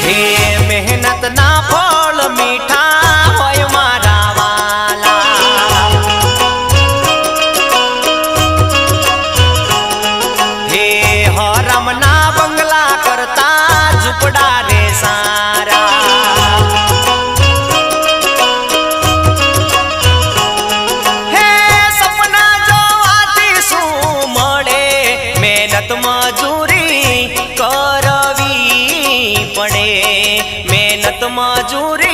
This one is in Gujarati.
હે મહેનત ના ફળ મીઠા હોય મારા વાલા, હે હરમ ના બંગલા કરતા ઝૂંપડા રે સારા, હે સપના જોવાથી શું મળે, મહેનત મજૂરી કરવી પડે, મહેનત મજૂરી